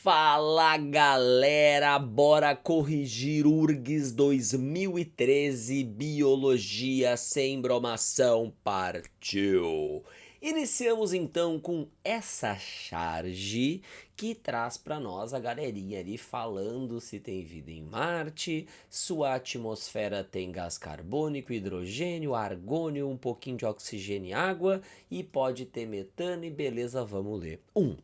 Fala galera, bora corrigir URGS 2013, Biologia sem bromação, partiu! Iniciamos então com essa charge que traz para nós a galerinha ali falando se tem vida em Marte, sua atmosfera tem gás carbônico, hidrogênio, argônio, um pouquinho de oxigênio e água e pode ter metano e beleza, vamos ler. 1.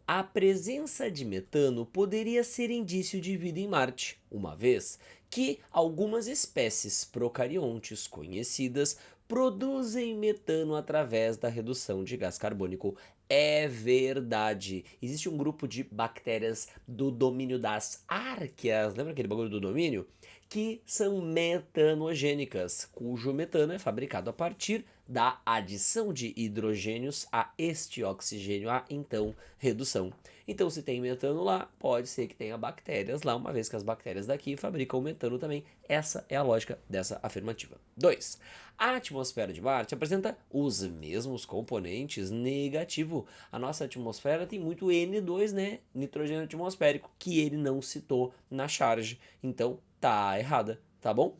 A presença de metano poderia ser indício de vida em Marte, uma vez que algumas espécies procariontes conhecidas produzem metano através da redução de gás carbônico. É verdade. Existe um grupo de bactérias do domínio das árqueas, lembra aquele bagulho do domínio? Que são metanogênicas, cujo metano é fabricado a partir da adição de hidrogênios a este oxigênio, a então redução. Então, se tem metano lá, pode ser que tenha bactérias lá, uma vez que as bactérias daqui fabricam metano também. Essa é a lógica dessa afirmativa. 2. A atmosfera de Marte apresenta os mesmos componentes negativo. A nossa atmosfera tem muito N2, né? Nitrogênio atmosférico, que ele não citou na charge. Então, tá errada, tá bom?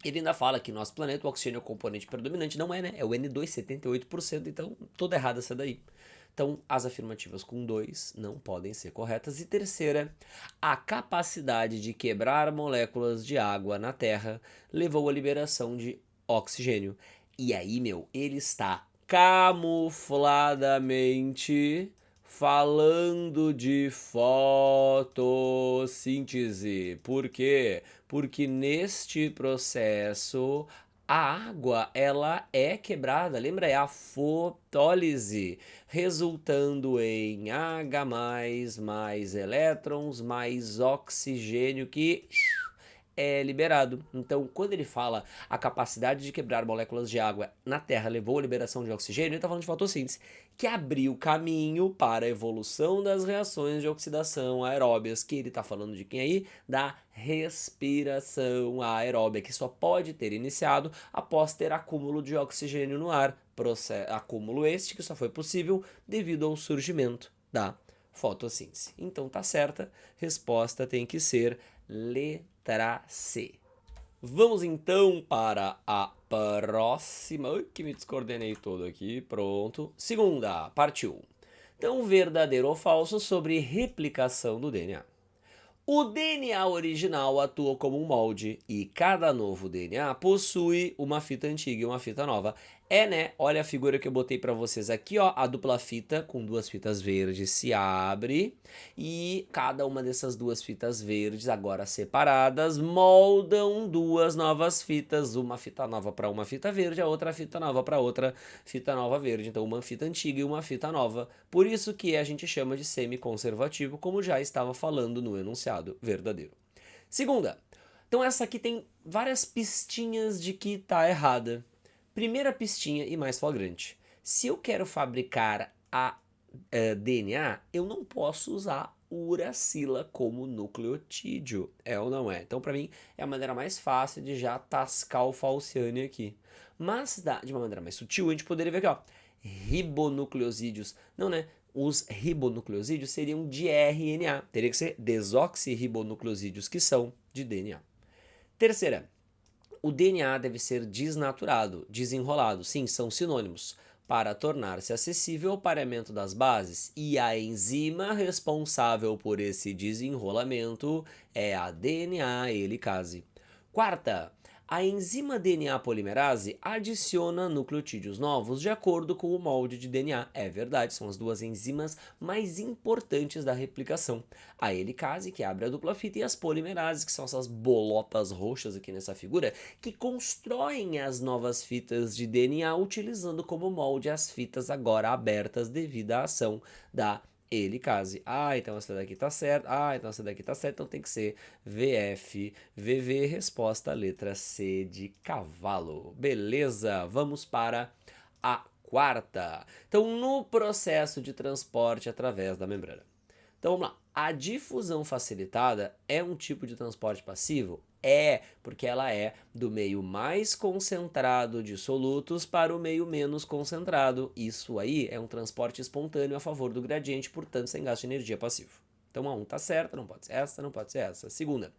Ele ainda fala que nosso planeta, o oxigênio é o componente predominante, não é, né? É o N2, 78%, então toda errada essa daí. Então, as afirmativas com 2 não podem ser corretas. E terceira, a capacidade de quebrar moléculas de água na Terra levou à liberação de oxigênio. E aí, ele está camufladamente falando de fotossíntese. Por quê? Porque neste processo a água ela é quebrada, lembra? É a fotólise, resultando em H+, mais elétrons, mais oxigênio que é liberado. Então, quando ele fala a capacidade de quebrar moléculas de água na Terra levou à liberação de oxigênio, ele está falando de fotossíntese, que abriu caminho para a evolução das reações de oxidação aeróbias, que ele está falando de quem aí? Da respiração aeróbia, que só pode ter iniciado após ter acúmulo de oxigênio no ar. Acúmulo este que só foi possível devido ao surgimento da fotossíntese. Então tá certa, resposta tem que ser letra C. Vamos então para a próxima. Ui, que me descoordenei todo aqui. Pronto. Segunda, partiu. Então, verdadeiro ou falso sobre replicação do DNA. O DNA original atua como um molde e cada novo DNA possui uma fita antiga e uma fita nova. É, né? Olha a figura que eu botei para vocês aqui, ó. A dupla fita com duas fitas verdes se abre e cada uma dessas duas fitas verdes, agora separadas, moldam duas novas fitas. Uma fita nova para uma fita verde, a outra fita nova para outra fita nova verde. Então, uma fita antiga e uma fita nova. Por isso que a gente chama de semiconservativo, como já estava falando no enunciado verdadeiro. Segunda, então essa aqui tem várias pistinhas de que tá errada. Primeira pistinha e mais flagrante. Se eu quero fabricar DNA, eu não posso usar uracila como nucleotídeo, é ou não é? Então, para mim, é a maneira mais fácil de já tascar o falciane aqui. Mas, de uma maneira mais sutil, a gente poderia ver aqui, ó, ribonucleosídeos. Não, né? Os ribonucleosídeos seriam de RNA. Teria que ser desoxirribonucleosídeos, que são de DNA. Terceira, o DNA deve ser desnaturado, desenrolado. Sim, são sinônimos. Para tornar-se acessível ao pareamento das bases. E a enzima responsável por esse desenrolamento é a DNA helicase. Quarta, a enzima DNA polimerase adiciona nucleotídeos novos de acordo com o molde de DNA. É verdade, são as duas enzimas mais importantes da replicação. A helicase, que abre a dupla fita, e as polimerases, que são essas bolotas roxas aqui nessa figura, que constroem as novas fitas de DNA utilizando como molde as fitas agora abertas devido à ação da helicase. Então essa daqui tá certa. Então essa daqui tá certa. Então tem que ser VF, VV, resposta letra C de cavalo. Beleza, vamos para a quarta. Então, no processo de transporte através da membrana. Então vamos lá. A difusão facilitada é um tipo de transporte passivo? É, porque ela é do meio mais concentrado de solutos para o meio menos concentrado. Isso aí é um transporte espontâneo a favor do gradiente, portanto sem gasto de energia passivo. Então a 1 está certa, não pode ser essa, não pode ser essa. Segunda,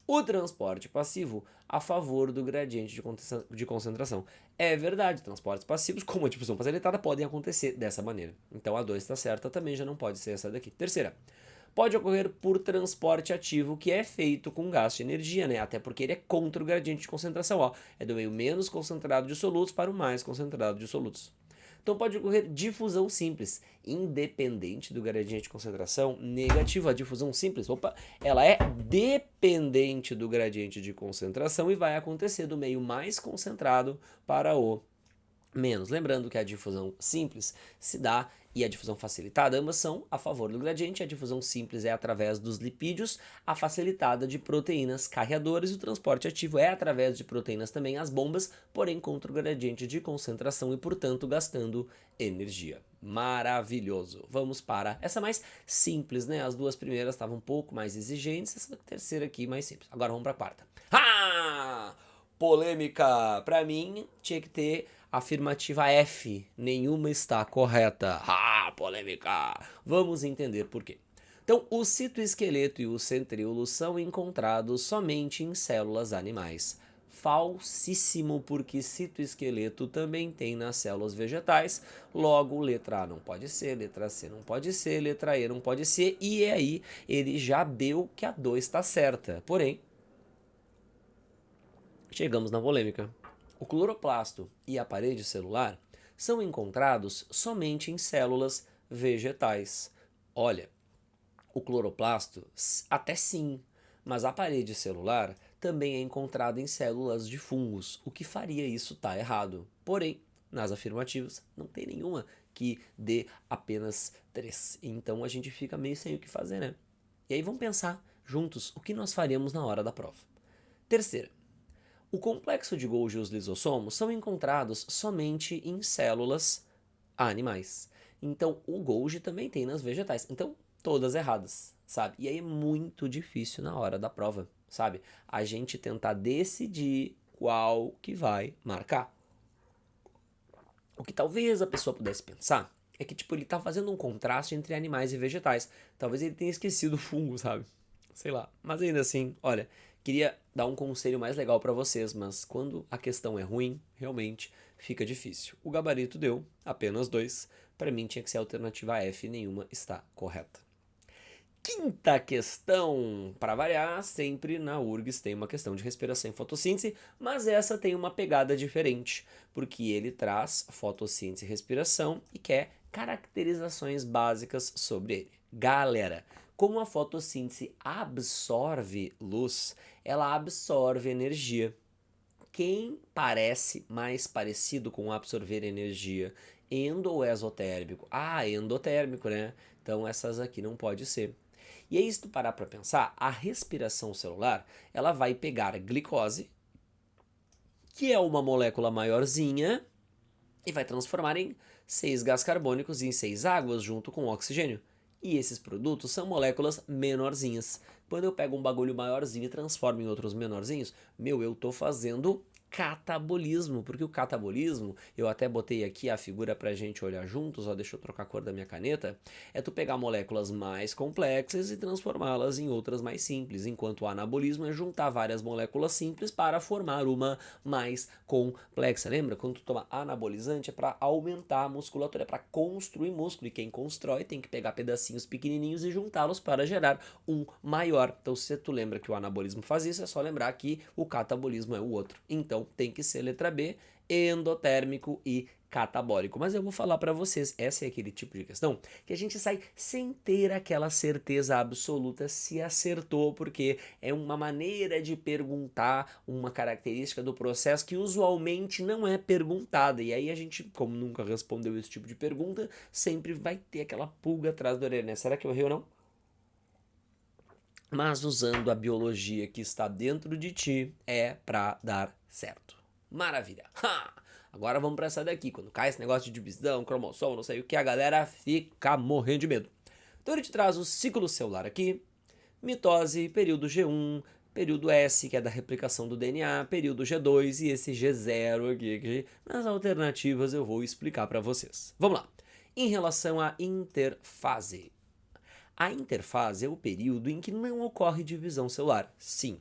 o transporte passivo a favor do gradiente de concentração. É verdade, transportes passivos, como a difusão facilitada, podem acontecer dessa maneira. Então a 2 está certa, também já não pode ser essa daqui. Terceira, pode ocorrer por transporte ativo, que é feito com gasto de energia, né? Até porque ele é contra o gradiente de concentração, ó. É do meio menos concentrado de solutos para o mais concentrado de solutos. Então pode ocorrer difusão simples, independente do gradiente de concentração negativo. A difusão simples, ela é dependente do gradiente de concentração e vai acontecer do meio mais concentrado para o menos. Lembrando que a difusão simples se dá e a difusão facilitada, ambas são a favor do gradiente. A difusão simples é através dos lipídios, a facilitada de proteínas carreadoras, e o transporte ativo é através de proteínas também, as bombas, porém contra o gradiente de concentração e, portanto, gastando energia. Maravilhoso. Vamos para essa mais simples, né? As duas primeiras estavam um pouco mais exigentes, essa terceira aqui mais simples. Agora vamos para a quarta. Polêmica. Para mim, tinha que ter afirmativa F. Nenhuma está correta. Polêmica. Vamos entender por quê. Então, o citoesqueleto e o centríolo são encontrados somente em células animais. Falsíssimo, porque citoesqueleto também tem nas células vegetais. Logo, letra A não pode ser, letra C não pode ser, letra E não pode ser. E aí, ele já deu que a 2 está certa. Porém, chegamos na polêmica. O cloroplasto e a parede celular são encontrados somente em células vegetais. Olha, o cloroplasto até sim, mas a parede celular também é encontrada em células de fungos, o que faria isso estar errado. Porém, nas afirmativas, não tem nenhuma que dê apenas 3. Então a gente fica meio sem o que fazer, né? E aí vamos pensar juntos o que nós faríamos na hora da prova. Terceira, o complexo de Golgi e os lisossomos são encontrados somente em células animais. Então, o Golgi também tem nas vegetais. Então, todas erradas, sabe? E aí é muito difícil na hora da prova, sabe? A gente tentar decidir qual que vai marcar. O que talvez a pessoa pudesse pensar é que, tipo, ele tá fazendo um contraste entre animais e vegetais. Talvez ele tenha esquecido o fungo, sabe? Sei lá. Mas ainda assim, olha, queria dar um conselho mais legal para vocês, mas quando a questão é ruim, realmente fica difícil. O gabarito deu apenas 2. Para mim tinha que ser a alternativa F, nenhuma está correta. Quinta questão, para variar, sempre na URGS tem uma questão de respiração e fotossíntese, mas essa tem uma pegada diferente, porque ele traz fotossíntese e respiração e quer caracterizações básicas sobre ele. Galera, como a fotossíntese absorve luz, ela absorve energia. Quem parece mais parecido com absorver energia? Endo ou exotérmico? Endotérmico, né? Então essas aqui não pode ser. E aí, se tu parar para pensar, a respiração celular, ela vai pegar glicose, que é uma molécula maiorzinha, e vai transformar em 6 gás carbônicos e em 6 águas junto com oxigênio. E esses produtos são moléculas menorzinhas. Quando eu pego um bagulho maiorzinho e transformo em outros menorzinhos, eu tô fazendo catabolismo, porque o catabolismo, eu até botei aqui a figura pra gente olhar juntos, ó, deixa eu trocar a cor da minha caneta, é tu pegar moléculas mais complexas e transformá-las em outras mais simples, enquanto o anabolismo é juntar várias moléculas simples para formar uma mais complexa. Lembra? Quando tu toma anabolizante é para aumentar a musculatura, é para construir músculo, e quem constrói tem que pegar pedacinhos pequenininhos e juntá-los para gerar um maior. Então, se tu lembra que o anabolismo faz isso, é só lembrar que o catabolismo é o outro. Então, tem que ser letra B, endotérmico e catabólico. Mas eu vou falar para vocês, essa é aquele tipo de questão que a gente sai sem ter aquela certeza absoluta se acertou, porque é uma maneira de perguntar uma característica do processo que usualmente não é perguntada. E aí a gente, como nunca respondeu esse tipo de pergunta, sempre vai ter aquela pulga atrás da orelha, né? Será que eu errei ou não? Mas usando a biologia que está dentro de ti, é para dar certo. Maravilha! Agora vamos para essa daqui. Quando cai esse negócio de divisão, cromossomo, não sei o que, a galera fica morrendo de medo. Então ele te traz o ciclo celular aqui, mitose, período G1, período S, que é da replicação do DNA, período G2 e esse G0 aqui, que nas alternativas eu vou explicar para vocês. Vamos lá. Em relação à interfase, A interfase é o período em que não ocorre divisão celular, sim,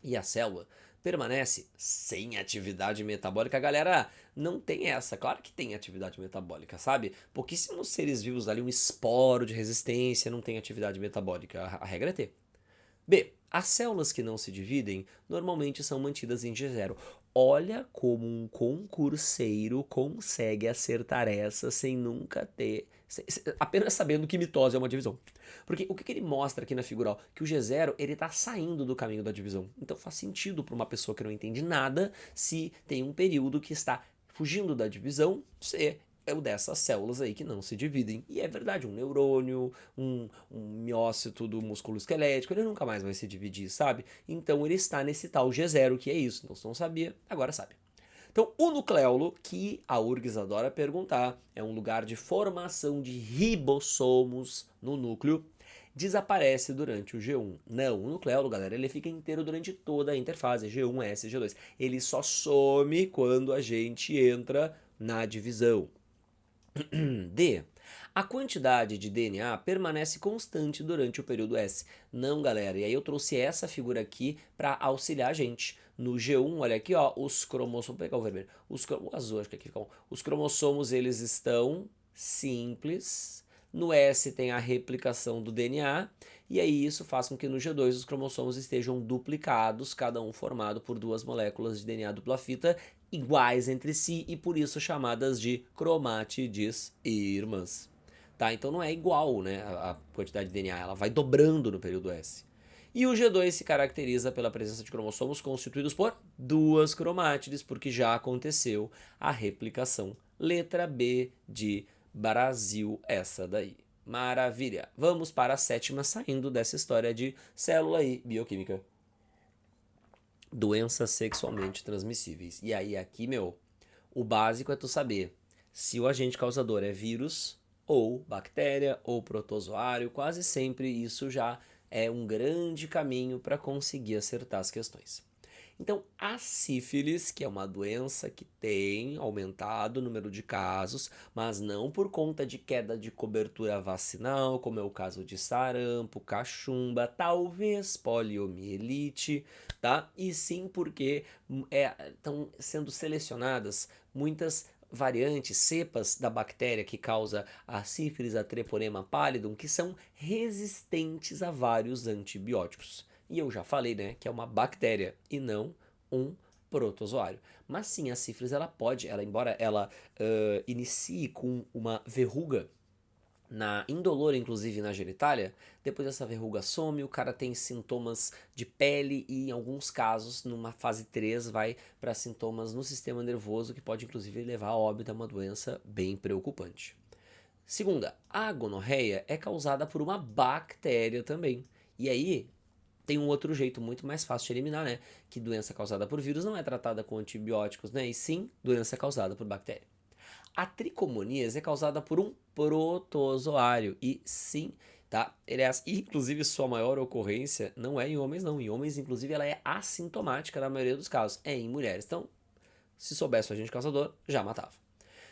e a célula permanece sem atividade metabólica. Galera, não tem essa. Claro que tem atividade metabólica, sabe? Pouquíssimos seres vivos ali, um esporo de resistência, não tem atividade metabólica. A regra é ter. B. As células que não se dividem normalmente são mantidas em G0. Olha como um concurseiro consegue acertar essa sem nunca ter. Apenas sabendo que mitose é uma divisão. Porque o que ele mostra aqui na figural? Que o G0 ele está saindo do caminho da divisão. Então faz sentido para uma pessoa que não entende nada se tem um período que está fugindo da divisão ser é o dessas células aí que não se dividem. E é verdade, um neurônio, um miócito do músculo esquelético, ele nunca mais vai se dividir, sabe? Então ele está nesse tal G0, que é isso. Então se não sabia, agora sabe. Então, o nucleolo, que a URGS adora perguntar, é um lugar de formação de ribossomos no núcleo, desaparece durante o G1. Não, o nucleolo, galera, ele fica inteiro durante toda a interfase, G1, S, G2. Ele só some quando a gente entra na divisão. D. A quantidade de DNA permanece constante durante o período S. Não, galera, e aí eu trouxe essa figura aqui para auxiliar a gente. No G1, olha aqui, ó, os cromossomos, vou pegar o vermelho, o azul, acho que aqui ficam. Os cromossomos, eles estão simples. No S tem a replicação do DNA, e aí isso faz com que no G2 os cromossomos estejam duplicados, cada um formado por duas moléculas de DNA dupla fita, iguais entre si e por isso chamadas de cromátides irmãs. Tá? Então não é igual, né, a quantidade de DNA, ela vai dobrando no período S. E o G2 se caracteriza pela presença de cromossomos constituídos por duas cromátides, porque já aconteceu a replicação. Letra B de Brasil, essa daí. Maravilha. Vamos para a sétima, saindo dessa história de célula e bioquímica. Doenças sexualmente transmissíveis. E aí aqui, meu, o básico é tu saber se o agente causador é vírus ou bactéria ou protozoário. Quase sempre isso já é um grande caminho para conseguir acertar as questões. Então, a sífilis, que é uma doença que tem aumentado o número de casos, mas não por conta de queda de cobertura vacinal, como é o caso de sarampo, cachumba, talvez poliomielite, tá? E sim porque estão sendo selecionadas muitas variantes, cepas da bactéria que causa a sífilis, a Treponema pallidum, que são resistentes a vários antibióticos. E eu já falei, né, que é uma bactéria e não um protozoário. Mas sim, a sífilis, embora ela inicie com uma verruga indolor, inclusive na genitália, depois essa verruga some, o cara tem sintomas de pele e em alguns casos, numa fase 3, vai para sintomas no sistema nervoso, que pode inclusive levar a óbito, a uma doença bem preocupante. Segunda, a gonorreia é causada por uma bactéria também. E aí, tem um outro jeito muito mais fácil de eliminar, né? Que doença causada por vírus não é tratada com antibióticos, né? E sim, doença causada por bactéria. A tricomoníase é causada por um protozoário. E sim, tá? Inclusive, sua maior ocorrência não é em homens, não. Em homens, inclusive, ela é assintomática na maioria dos casos. É em mulheres. Então, se soubesse o agente causador, já matava.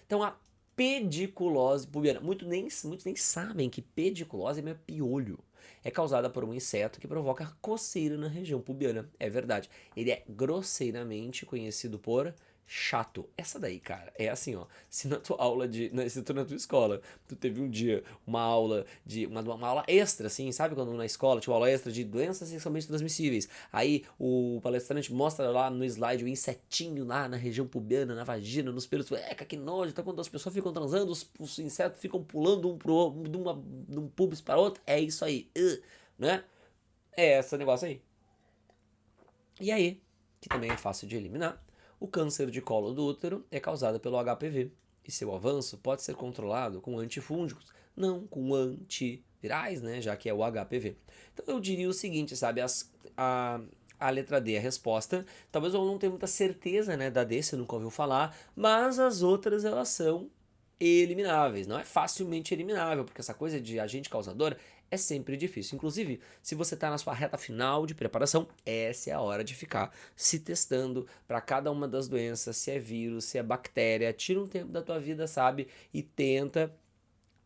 Então, a pediculose pubiana. Muitos nem sabem que pediculose é piolho. É causada por um inseto que provoca coceira na região pubiana. É verdade. Ele é grosseiramente conhecido por chato. Essa daí, cara, é assim, ó. Se na tua aula se tu na tua escola, tu teve um dia uma aula uma aula extra, assim, sabe? Quando na escola tinha uma aula extra de doenças sexualmente transmissíveis. Aí o palestrante mostra lá no slide o insetinho lá na região pubiana, na vagina, nos pelos. Que nojo. Então quando as pessoas ficam transando, os insetos ficam pulando de um pubis para outro. É isso aí, né? É esse negócio aí. E aí, que também é fácil de eliminar, o câncer de colo do útero é causado pelo HPV e seu avanço pode ser controlado com antifúngicos, não com antivirais, né, já que é o HPV. Então eu diria o seguinte, sabe, a letra D é a resposta. Talvez eu não tenha muita certeza, né, da D, você nunca ouviu falar, mas as outras elas são elimináveis. Não é facilmente eliminável, porque essa coisa de agente causador é sempre difícil. Inclusive, se você está na sua reta final de preparação, essa é a hora de ficar se testando para cada uma das doenças, se é vírus, se é bactéria. Tira um tempo da tua vida, sabe? E tenta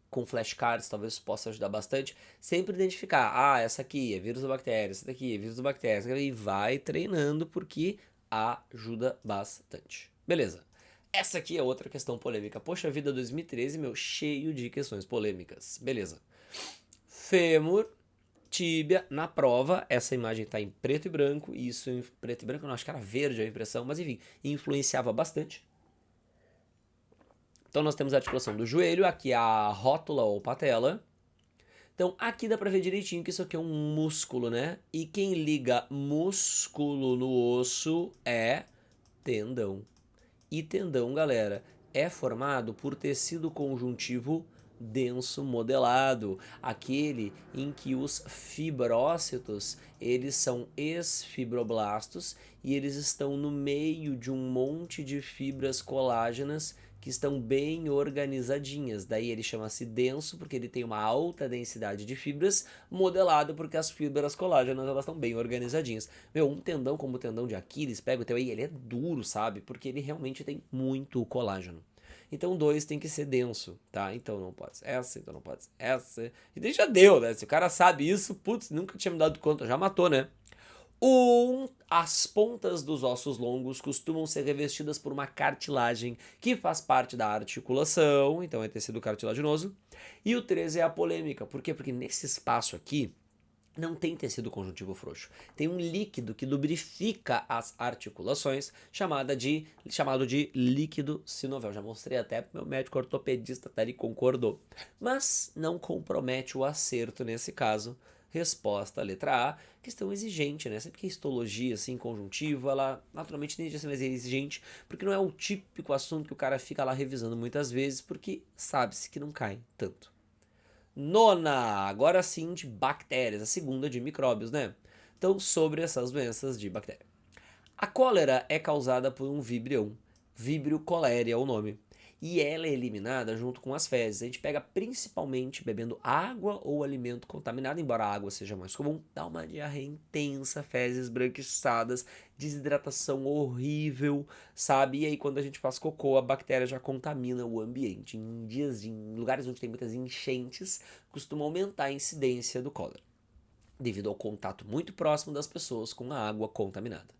com flashcards, talvez possa ajudar bastante, sempre identificar, ah, essa aqui é vírus da bactéria, essa daqui é vírus da bactéria, e vai treinando porque ajuda bastante. Beleza. Essa aqui é outra questão polêmica. Poxa vida, 2013, meu, cheio de questões polêmicas. Beleza. Fêmur, tíbia, na prova, essa imagem está em preto e branco, e isso em preto e branco, não, acho que era verde a impressão, mas enfim, influenciava bastante. Então nós temos a articulação do joelho, aqui a rótula ou patela. Então aqui dá pra ver direitinho que isso aqui é um músculo, né? E quem liga músculo no osso é tendão. E tendão, galera, é formado por tecido conjuntivo denso modelado, aquele em que os fibrócitos, eles são esfibroblastos e eles estão no meio de um monte de fibras colágenas que estão bem organizadinhas. Daí ele chama-se denso porque ele tem uma alta densidade de fibras, modelado porque as fibras colágenas elas estão bem organizadinhas. Meu, um tendão como o tendão de Aquiles, pega o teu aí, ele é duro, sabe? Porque ele realmente tem muito colágeno. Então 2 tem que ser denso, tá? Então não pode ser essa, então não pode ser essa. E daí já deu, né? Se o cara sabe isso, putz, nunca tinha me dado conta, já matou, né? As pontas dos ossos longos costumam ser revestidas por uma cartilagem que faz parte da articulação, então é tecido cartilaginoso. E o 3 é a polêmica, por quê? Porque nesse espaço aqui não tem tecido conjuntivo frouxo. Tem um líquido que lubrifica as articulações, chamado de líquido sinovel. Já mostrei até pro meu médico ortopedista, tá? Ele concordou. Mas não compromete o acerto nesse caso. Resposta, letra A, questão exigente, né? Sempre que a histologia, assim, conjuntivo, ela naturalmente tende a ser mais exigente, porque não é o típico assunto que o cara fica lá revisando muitas vezes, porque sabe-se que não cai tanto. Nona, agora sim de bactérias, a segunda de micróbios, né? Então, sobre essas doenças de bactéria. A cólera é causada por um víbrion, Vibrio cholerae é o nome, e ela é eliminada junto com as fezes. A gente pega principalmente bebendo água ou alimento contaminado, embora a água seja mais comum, dá uma diarreia intensa, fezes branquiçadas, desidratação horrível, sabe? E aí quando a gente faz cocô, a bactéria já contamina o ambiente. Em lugares onde tem muitas enchentes, costuma aumentar a incidência do cólera, devido ao contato muito próximo das pessoas com a água contaminada.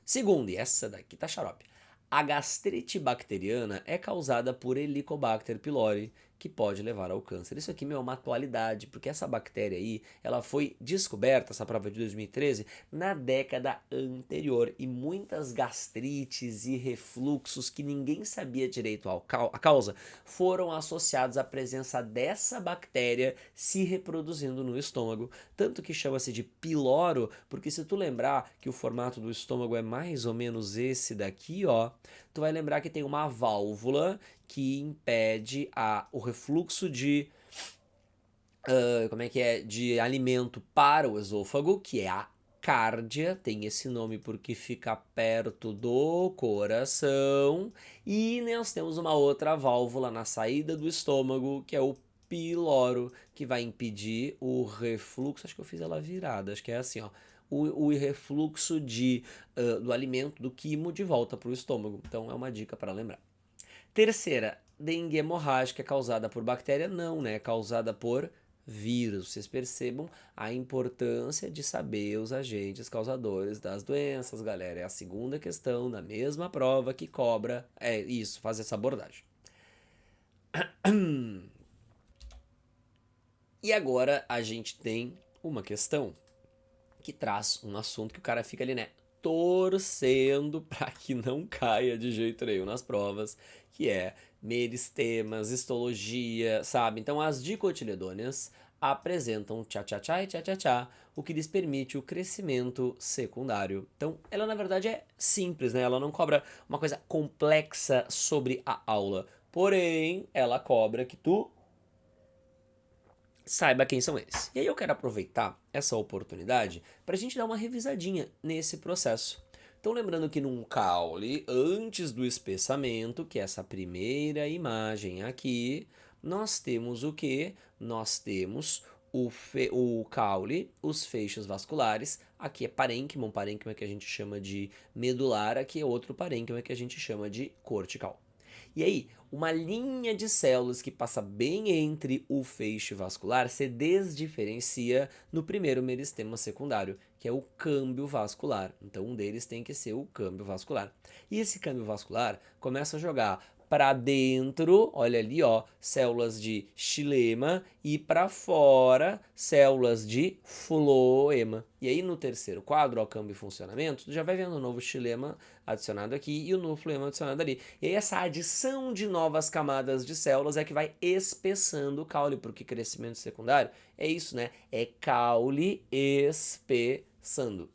Segundo, e essa daqui tá xarope, a gastrite bacteriana é causada por Helicobacter pylori, que pode levar ao câncer. Isso aqui, meu, é uma atualidade, porque essa bactéria aí, ela foi descoberta, essa prova de 2013, na década anterior, e muitas gastrites e refluxos que ninguém sabia direito a causa, foram associados à presença dessa bactéria se reproduzindo no estômago, tanto que chama-se de piloro, porque se tu lembrar que o formato do estômago é mais ou menos esse daqui, ó, tu vai lembrar que tem uma válvula que impede o refluxo de de alimento para o esôfago, que é a cárdia, tem esse nome porque fica perto do coração, e nós temos uma outra válvula na saída do estômago, que é o piloro, que vai impedir o refluxo, acho que eu fiz ela virada, acho que é assim, ó, o refluxo do alimento, do quimo, de volta para o estômago. Então é uma dica para lembrar. Terceira, dengue hemorrágica é causada por bactéria? Não, né? É causada por vírus. Vocês percebam a importância de saber os agentes causadores das doenças, galera. É a segunda questão da mesma prova que cobra. É isso, faz essa abordagem. E agora a gente tem uma questão que traz um assunto que o cara fica ali, né, torcendo para que não caia de jeito nenhum nas provas, que é meristemas, histologia, sabe? Então as dicotiledôneas apresentam tchá-tchá-tchá e tchá-tchá-tchá, o que lhes permite o crescimento secundário. Então ela na verdade é simples, né? Ela não cobra uma coisa complexa sobre a aula, porém ela cobra que tu saiba quem são eles. E aí eu quero aproveitar essa oportunidade para a gente dar uma revisadinha nesse processo. Então lembrando que num caule, antes do espessamento, que é essa primeira imagem aqui, nós temos o que? Nós temos o caule, os feixes vasculares, aqui é parênquima, um parênquima que a gente chama de medular, aqui é outro parênquima que a gente chama de cortical. E aí, uma linha de células que passa bem entre o feixe vascular se desdiferencia no primeiro meristema secundário, que é o câmbio vascular. Então, um deles tem que ser o câmbio vascular. E esse câmbio vascular começa a jogar para dentro, olha ali, ó, células de xilema e para fora, células de floema. E aí no terceiro quadro, ó, câmbio e funcionamento, tu já vai vendo o novo xilema adicionado aqui e o novo floema adicionado ali. E aí essa adição de novas camadas de células é que vai espessando o caule, porque crescimento secundário é isso, né? É caule espessando.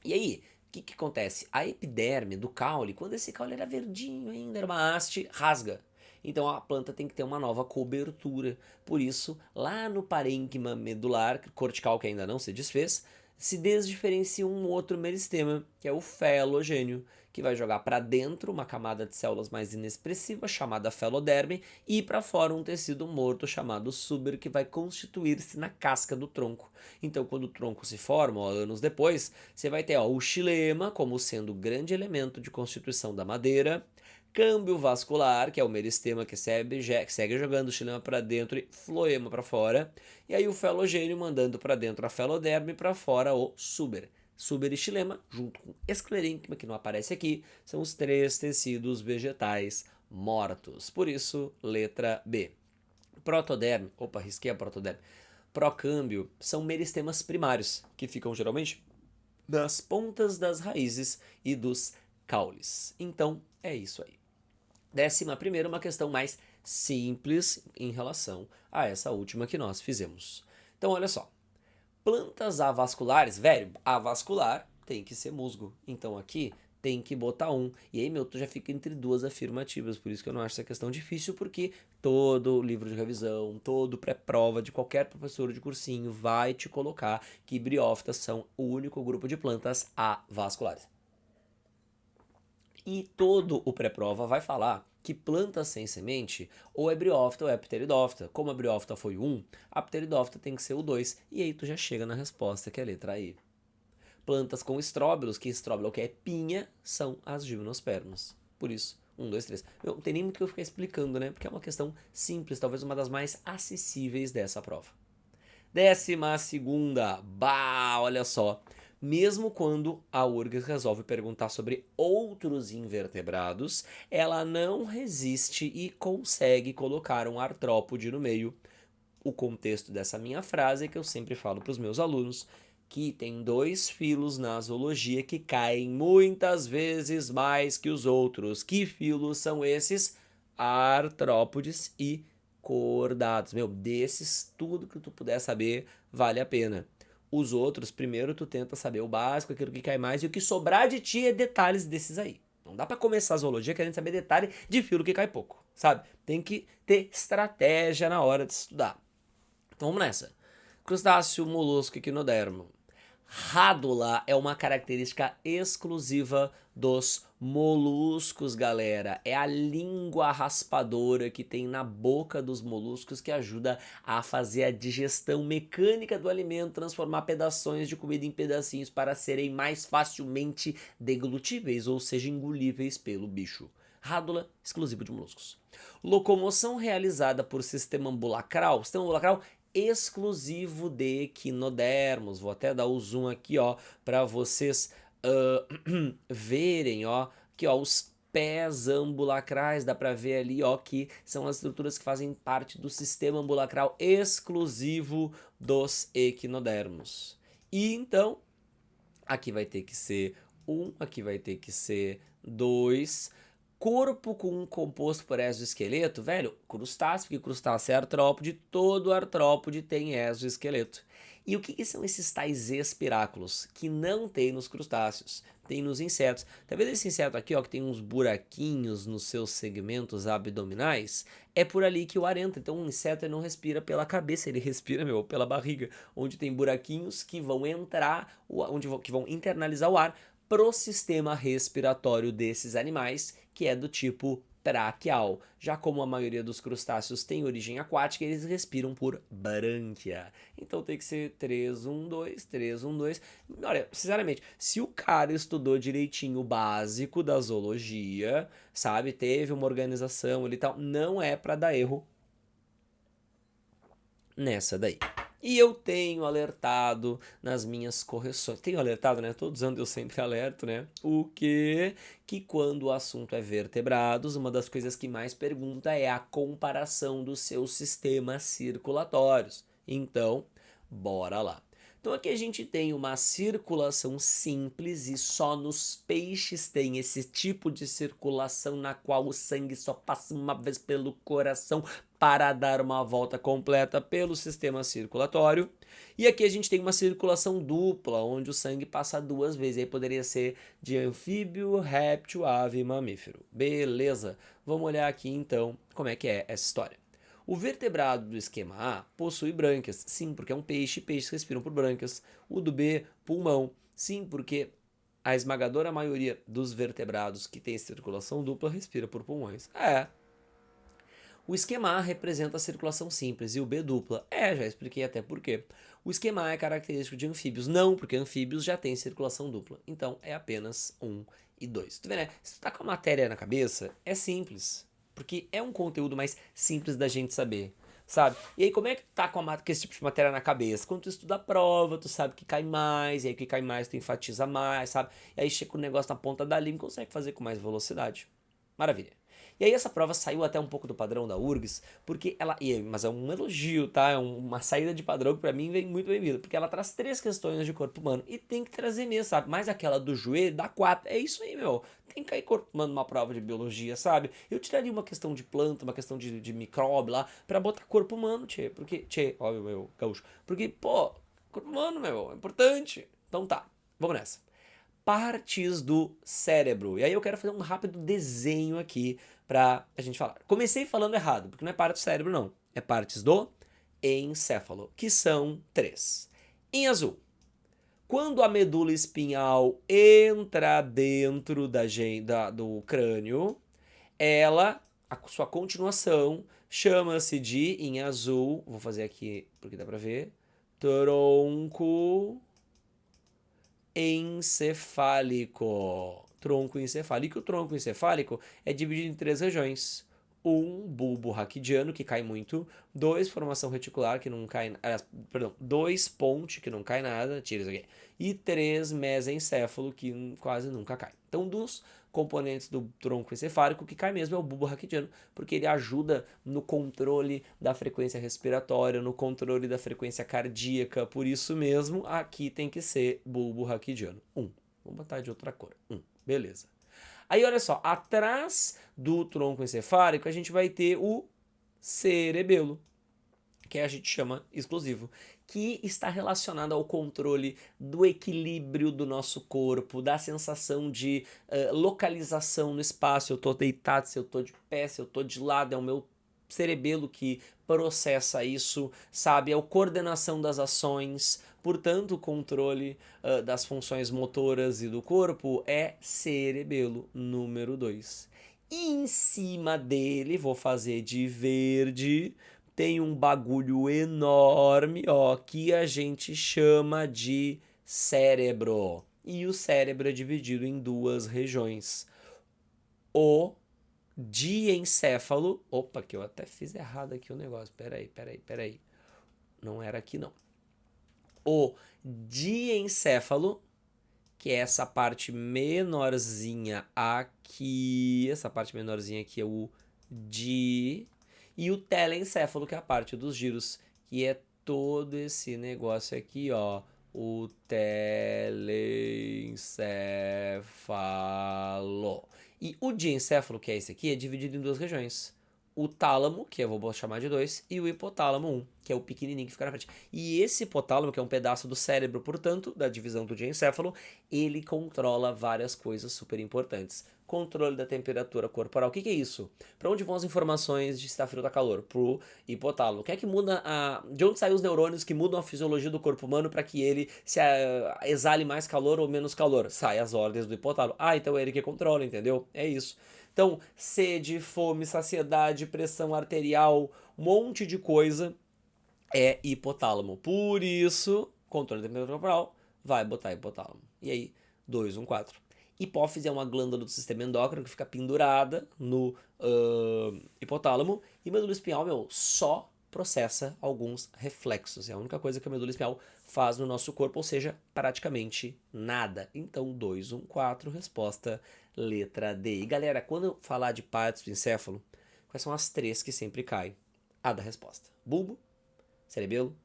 E aí, o que acontece? A epiderme do caule, quando esse caule era verdinho ainda, era uma haste, rasga. Então a planta tem que ter uma nova cobertura. Por isso, lá no parênquima medular, cortical que ainda não se desfez, se desdiferencia um outro meristema, que é o felogênio, que vai jogar para dentro uma camada de células mais inexpressiva, chamada feloderme, e para fora um tecido morto chamado súber, que vai constituir-se na casca do tronco. Então, quando o tronco se forma, ó, anos depois, você vai ter ó, o xilema como sendo o grande elemento de constituição da madeira, câmbio vascular, que é o meristema que segue jogando o xilema para dentro e floema para fora, e aí o felogênio mandando para dentro a feloderme e para fora o súber. Súber e xilema, junto com esclerênquima, que não aparece aqui, são os três tecidos vegetais mortos. Por isso, letra B. Protoderme, opa, risquei a protoderme. Procâmbio são meristemas primários, que ficam geralmente nas pontas das raízes e dos caules. Então, é isso aí. 11ª, uma questão mais simples em relação a essa última que nós fizemos. Então, olha só. Plantas avasculares, velho, avascular tem que ser musgo. Então aqui tem que botar um. E aí, meu, tu já fica entre duas afirmativas. Por isso que eu não acho essa questão difícil, porque todo livro de revisão, todo pré-prova de qualquer professor de cursinho vai te colocar que briófitas são o único grupo de plantas avasculares. E todo o pré-prova vai falar que planta sem semente ou é briófita ou é pteridófita. Como a briófita foi o 1, a pteridófita tem que ser o 2. E aí tu já chega na resposta, que é a letra E. Plantas com estróbilos, que estróbilo que é pinha, são as gimnospermas. Por isso, 1, 2, 3. Não tem nem muito que eu ficar explicando, né? Porque é uma questão simples, talvez uma das mais acessíveis dessa prova. 12ª, bah, olha só. Mesmo quando a URGS resolve perguntar sobre outros invertebrados, ela não resiste e consegue colocar um artrópode no meio. O contexto dessa minha frase é que eu sempre falo para os meus alunos que tem 2 filos na zoologia que caem muitas vezes mais que os outros. Que filos são esses? Artrópodes e cordados. Meu, desses, tudo que tu puder saber vale a pena. Os outros, primeiro tu tenta saber o básico, aquilo que cai mais, e o que sobrar de ti é detalhes desses aí. Não dá pra começar a zoologia querendo saber detalhe de filo que cai pouco, sabe? Tem que ter estratégia na hora de estudar. Então vamos nessa. Crustáceo, molusco, equinodermo. Rádula é uma característica exclusiva dos moluscos, galera. É a língua raspadora que tem na boca dos moluscos que ajuda a fazer a digestão mecânica do alimento, transformar pedaços de comida em pedacinhos para serem mais facilmente deglutíveis, ou seja, engolíveis pelo bicho. Rádula, exclusivo de moluscos. Locomoção realizada por sistema ambulacral. Sistema ambulacral exclusivo de equinodermos. Vou até dar o zoom aqui, ó, para vocês verem, ó, que ó, os pés ambulacrais, dá para ver ali, ó, que são as estruturas que fazem parte do sistema ambulacral exclusivo dos equinodermos. E então, aqui vai ter que ser 1, aqui vai ter que ser 2. Corpo com um composto por exoesqueleto, velho, crustáceo, porque crustáceo é artrópode, todo artrópode tem exoesqueleto. E o que são esses tais espiráculos? Que não tem nos crustáceos, tem nos insetos. Tá vendo esse inseto aqui, ó, que tem uns buraquinhos nos seus segmentos abdominais? É por ali que o ar entra. Então, um inseto ele não respira pela cabeça, ele respira, meu, pela barriga, onde tem buraquinhos que vão entrar, que vão internalizar o ar pro sistema respiratório desses animais, que é do tipo braquial. Já como a maioria dos crustáceos tem origem aquática, eles respiram por brânquia. Então tem que ser 3-1-2, 3-1-2. Olha, sinceramente, se o cara estudou direitinho o básico da zoologia, sabe, teve uma organização ali e tal, não é para dar erro nessa daí. E eu tenho alertado nas minhas correções. Tenho alertado, né? Todos os anos eu sempre alerto, né? O que? Que quando o assunto é vertebrados, uma das coisas que mais pergunta é a comparação dos seus sistemas circulatórios. Então, bora lá. Então aqui a gente tem uma circulação simples e só nos peixes tem esse tipo de circulação na qual o sangue só passa uma vez pelo coração para dar uma volta completa pelo sistema circulatório. E aqui a gente tem uma circulação dupla, onde o sangue passa duas vezes. Aí poderia ser de anfíbio, réptil, ave e mamífero. Beleza, vamos olhar aqui então como é que é essa história. O vertebrado do esquema A possui brânquias, sim, porque é um peixe, peixes respiram por brânquias. O do B, pulmão, sim, porque a esmagadora maioria dos vertebrados que tem circulação dupla respira por pulmões. O esquema A representa a circulação simples e o B dupla. Já expliquei até por quê. O esquema A é característico de anfíbios. Não, porque anfíbios já têm circulação dupla. Então é apenas 1 e 2. Tu vê, né? Se tu tá com a matéria na cabeça, é simples. Porque é um conteúdo mais simples da gente saber, sabe? E aí como é que tu tá com esse tipo de matéria na cabeça? Quando tu estuda a prova, tu sabe que cai mais, e aí que cai mais tu enfatiza mais, sabe? E aí chega o negócio na ponta da língua e consegue fazer com mais velocidade. Maravilha. E aí essa prova saiu até um pouco do padrão da URGS, porque ela... Mas é um elogio, tá? É uma saída de padrão que pra mim vem muito bem-vinda, porque ela traz 3 questões de corpo humano, e tem que trazer mesmo, sabe? Mais aquela do joelho, dá 4. É isso aí, meu. Tem que cair corpo humano numa prova de biologia, sabe? Eu tiraria uma questão de planta, uma questão de micróbio lá, pra botar corpo humano, tchê. Porque, óbvio, meu, gaúcho. Porque, pô, corpo humano, meu, é importante. Então tá, vamos nessa. Partes do cérebro. E aí eu quero fazer um rápido desenho aqui pra a gente falar. Comecei falando errado, porque não é parte do cérebro, não. É partes do encéfalo, que são 3. Em azul, quando a medula espinhal entra dentro do crânio, a sua continuação, chama-se de, em azul, vou fazer aqui porque dá pra ver, tronco encefálico. Tronco encefálico. O tronco encefálico é dividido em 3 regiões. 1, bulbo raquidiano, que cai muito. 2, formação reticular, que não cai... Perdão, 2, ponte, que não cai nada. Tira isso aqui. E 3, mesencéfalo, que quase nunca cai. Então, dos componentes do tronco encefálico, o que cai mesmo é o bulbo raquidiano, porque ele ajuda no controle da frequência respiratória, no controle da frequência cardíaca. Por isso mesmo, aqui tem que ser bulbo raquidiano. 1. Vamos botar de outra cor. 1. Beleza. Aí, olha só, atrás do tronco encefálico, a gente vai ter o cerebelo, que a gente chama exclusivo, que está relacionado ao controle do equilíbrio do nosso corpo, da sensação de localização no espaço. Se eu tô deitado, se eu tô de pé, se eu tô de lado, é o meu cerebelo que processa isso, sabe? É a coordenação das ações, portanto, o controle das funções motoras e do corpo é cerebelo número 2. Em cima dele, vou fazer de verde, tem um bagulho enorme, ó, que a gente chama de cérebro. E o cérebro é dividido em 2 regiões. O diencéfalo. Opa, que eu até fiz errado aqui o negócio. Peraí. Não era aqui, não. O diencéfalo, que é essa parte menorzinha aqui. Essa parte menorzinha aqui é o di. E o telencéfalo, que é a parte dos giros, que é todo esse negócio aqui, ó. O telencéfalo. E o diencéfalo, que é esse aqui, é dividido em 2 regiões. O tálamo, que eu vou chamar de 2, e o hipotálamo 1, que é o pequenininho que fica na frente. E esse hipotálamo, que é um pedaço do cérebro, portanto, da divisão do diencéfalo, ele controla várias coisas super importantes. controle da temperatura corporal. O que é isso? Para onde vão as informações de se está frio ou está calor? Pro hipotálamo. O que é que muda de onde saem os neurônios que mudam a fisiologia do corpo humano para que ele se exale mais calor ou menos calor? Sai as ordens do hipotálamo. Então é ele que controla, entendeu? É isso. Então, sede, fome, saciedade, pressão arterial, um monte de coisa é hipotálamo. Por isso, controle da temperatura corporal vai botar hipotálamo. E aí, 2, 1, 4. Hipófise é uma glândula do sistema endócrino que fica pendurada no hipotálamo. E medula espinhal, só processa alguns reflexos. É a única coisa que a medula espinhal faz no nosso corpo, ou seja, praticamente nada. Então, 2, 1, 4, resposta letra D. E galera, quando eu falar de partes do encéfalo, quais são as 3 que sempre caem? A da resposta: bulbo, cerebelo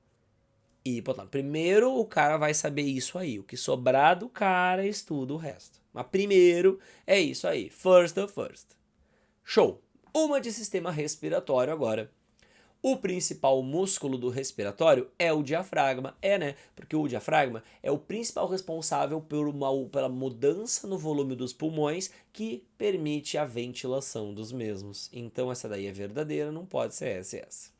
e hipotálamo. Primeiro o cara vai saber isso aí. O que sobrar do cara estuda o resto. Mas primeiro é isso aí. First. Show! Uma de sistema respiratório agora. O principal músculo do respiratório é o diafragma. Né? Porque o diafragma é o principal responsável pela mudança no volume dos pulmões que permite a ventilação dos mesmos. Então essa daí é verdadeira, não pode ser essa.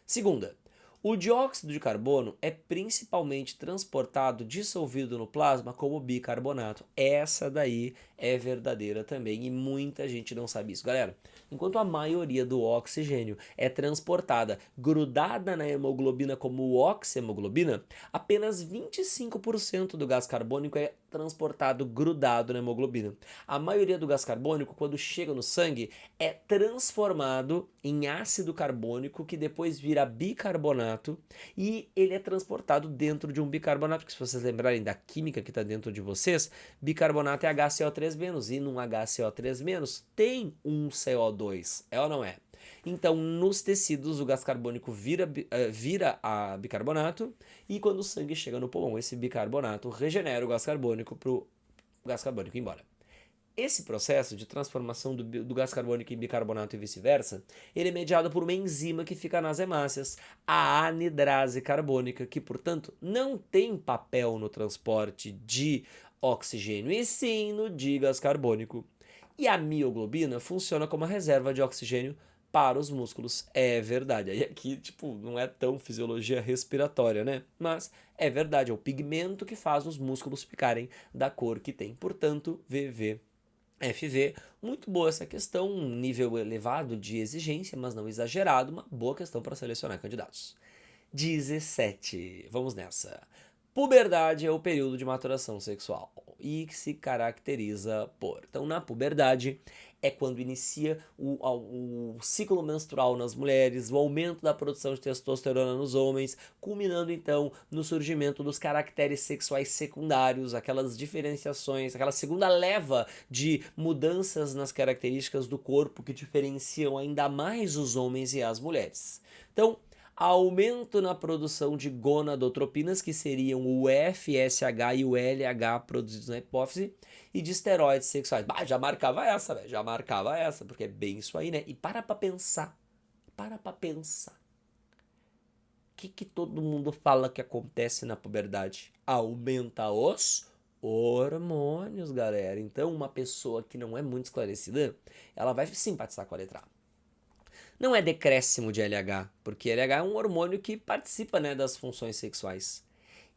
Segunda, o dióxido de carbono é principalmente transportado dissolvido no plasma como bicarbonato. Essa daí é verdadeira também e muita gente não sabe isso. Galera, enquanto a maioria do oxigênio é transportada grudada na hemoglobina como oxihemoglobina, apenas 25% do gás carbônico é transportado grudado na hemoglobina. A maioria do gás carbônico, quando chega no sangue, é transformado em ácido carbônico que depois vira bicarbonato e ele é transportado dentro de um bicarbonato, que se vocês lembrarem da química que está dentro de vocês, bicarbonato é HCO3- e num HCO3- tem um CO2, é ou não é? Então, nos tecidos, o gás carbônico vira a bicarbonato e quando o sangue chega no pulmão, esse bicarbonato regenera o gás carbônico para o gás carbônico ir embora. Esse processo de transformação do gás carbônico em bicarbonato e vice-versa, ele é mediado por uma enzima que fica nas hemácias, a anidrase carbônica, que, portanto, não tem papel no transporte de oxigênio, e sim no de gás carbônico. E a mioglobina funciona como a reserva de oxigênio para os músculos. É verdade. Aí aqui, não é tão fisiologia respiratória, né? Mas é verdade, é o pigmento que faz os músculos ficarem da cor que tem. Portanto, FV, muito boa essa questão, um nível elevado de exigência, mas não exagerado, uma boa questão para selecionar candidatos. 17, vamos nessa. Puberdade é o período de maturação sexual e que se caracteriza por... Então, na puberdade é quando inicia o ciclo menstrual nas mulheres, o aumento da produção de testosterona nos homens, culminando então no surgimento dos caracteres sexuais secundários, aquelas diferenciações, aquela segunda leva de mudanças nas características do corpo que diferenciam ainda mais os homens e as mulheres. Então, aumento na produção de gonadotropinas, que seriam o FSH e o LH produzidos na hipófise, e de esteroides sexuais. Já marcava essa, velho. Já marcava essa, porque é bem isso aí, né? E para pra pensar. O que todo mundo fala que acontece na puberdade? Aumenta os hormônios, galera. Então, uma pessoa que não é muito esclarecida, ela vai simpatizar com a letra A. Não é decréscimo de LH, porque LH é um hormônio que participa, né, das funções sexuais.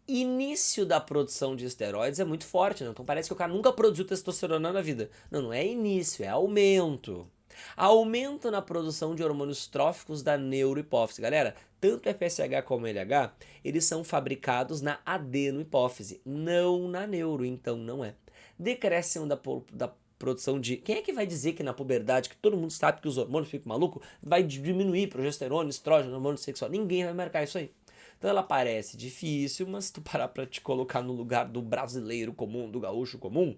Início da produção de esteroides é muito forte, né? Então parece que o cara nunca produziu testosterona na vida. Não é início, é aumento. Aumento na produção de hormônios tróficos da neurohipófise. Galera, tanto FSH como LH, eles são fabricados na adenohipófise, não na neuro, então não é. Decréscimo da produção de... Quem é que vai dizer que na puberdade, que todo mundo sabe que os hormônios ficam malucos, vai diminuir progesterona, estrógeno, hormônio sexual? Ninguém vai marcar isso aí. Então ela parece difícil, mas se tu parar pra te colocar no lugar do brasileiro comum, do gaúcho comum,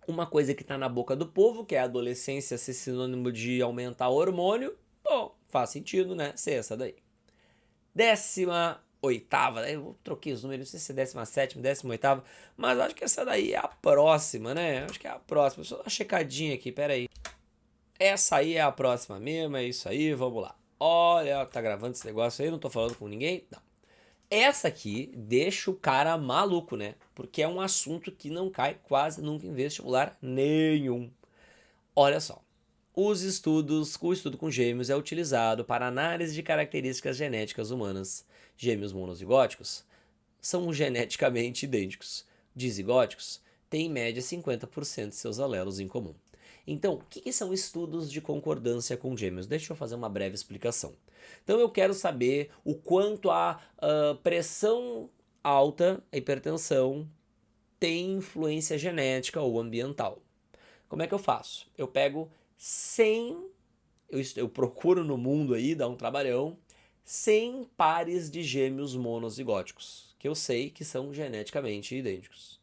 uma coisa que tá na boca do povo, que é a adolescência ser sinônimo de aumentar o hormônio, bom, faz sentido, né? Ser essa daí. 18ª, eu troquei os números, não sei se é 17ª, 18ª, mas acho que essa daí é a próxima, né? Acho que é a próxima. Deixa eu dar uma checadinha aqui, pera aí. Essa aí é a próxima mesmo, é isso aí, vamos lá. Olha, tá gravando esse negócio aí, não tô falando com ninguém? Não. Essa aqui deixa o cara maluco, né? Porque é um assunto que não cai quase nunca em vestibular nenhum. Olha só. O estudo com gêmeos é utilizado para análise de características genéticas humanas. Gêmeos monozigóticos são geneticamente idênticos. Dizigóticos têm em média 50% de seus alelos em comum. Então, o que são estudos de concordância com gêmeos? Deixa eu fazer uma breve explicação. Então, eu quero saber o quanto a pressão alta, a hipertensão, tem influência genética ou ambiental. Como é que eu faço? Eu pego 100, eu procuro no mundo aí, dá um trabalhão, 100 pares de gêmeos monozigóticos, que eu sei que são geneticamente idênticos.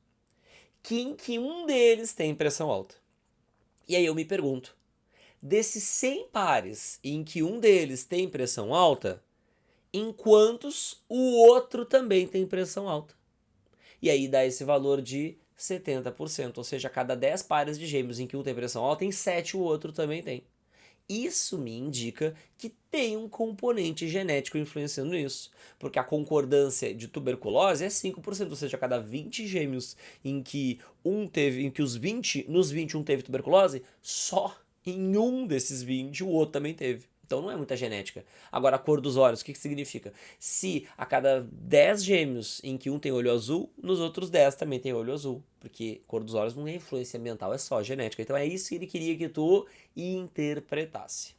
Que um deles tem pressão alta. E aí eu me pergunto, desses 100 pares em que um deles tem pressão alta, em quantos o outro também tem pressão alta? E aí dá esse valor de 70%, ou seja, a cada 10 pares de gêmeos em que um tem pressão alta, em 7 o outro também tem. Isso me indica que tem um componente genético influenciando isso, porque a concordância de tuberculose é 5%, ou seja, a cada 20 gêmeos em que nos 20 um teve tuberculose, só em um desses 20 o outro também teve. Então não é muita genética. Agora, a cor dos olhos, o que significa? Se a cada 10 gêmeos em que um tem olho azul, nos outros 10 também tem olho azul. Porque cor dos olhos não é influência ambiental, é só genética. Então é isso que ele queria que tu interpretasse.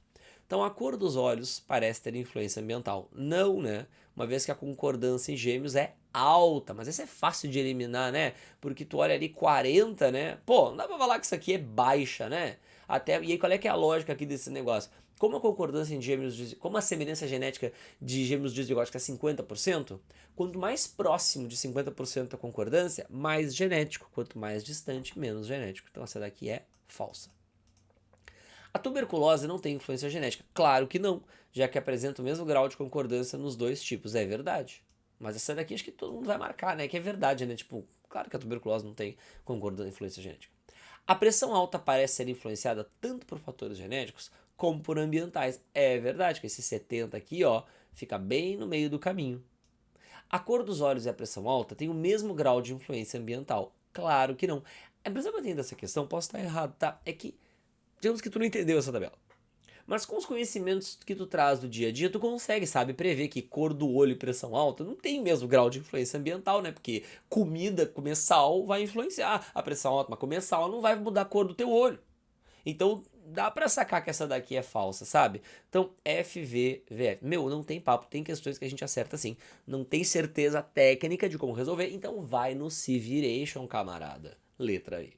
Então a cor dos olhos parece ter influência ambiental. Não, né? Uma vez que a concordância em gêmeos é alta, mas isso é fácil de eliminar, né? Porque tu olha ali 40, né? Pô, não dá pra falar que isso aqui é baixa, né? Até, e aí qual é que é a lógica aqui desse negócio? Como a concordância em gêmeos, como a semelhança genética de gêmeos dizigóticos é 50%, quanto mais próximo de 50% a concordância, mais genético. Quanto mais distante, menos genético. Então essa daqui é falsa. A tuberculose não tem influência genética? Claro que não, já que apresenta o mesmo grau de concordância nos dois tipos. É verdade. Mas essa daqui acho que todo mundo vai marcar, né? Que é verdade, né? Tipo, claro que a tuberculose não tem concordância, influência genética. A pressão alta parece ser influenciada tanto por fatores genéticos como por ambientais. É verdade que esse 70 aqui, ó, fica bem no meio do caminho. A cor dos olhos e a pressão alta têm o mesmo grau de influência ambiental? Claro que não. A impressão que eu tenho dessa questão, posso estar errado, tá? É que, digamos que tu não entendeu essa tabela. Mas com os conhecimentos que tu traz do dia a dia, tu consegue, sabe, prever que cor do olho e pressão alta não tem o mesmo grau de influência ambiental, né? Porque comida, comer sal vai influenciar a pressão alta, mas comer sal não vai mudar a cor do teu olho. Então dá pra sacar que essa daqui é falsa, sabe? Então FVVF. Meu, não tem papo, tem questões que a gente acerta assim. Não tem certeza técnica de como resolver, então vai no Civiration, camarada. Letra E.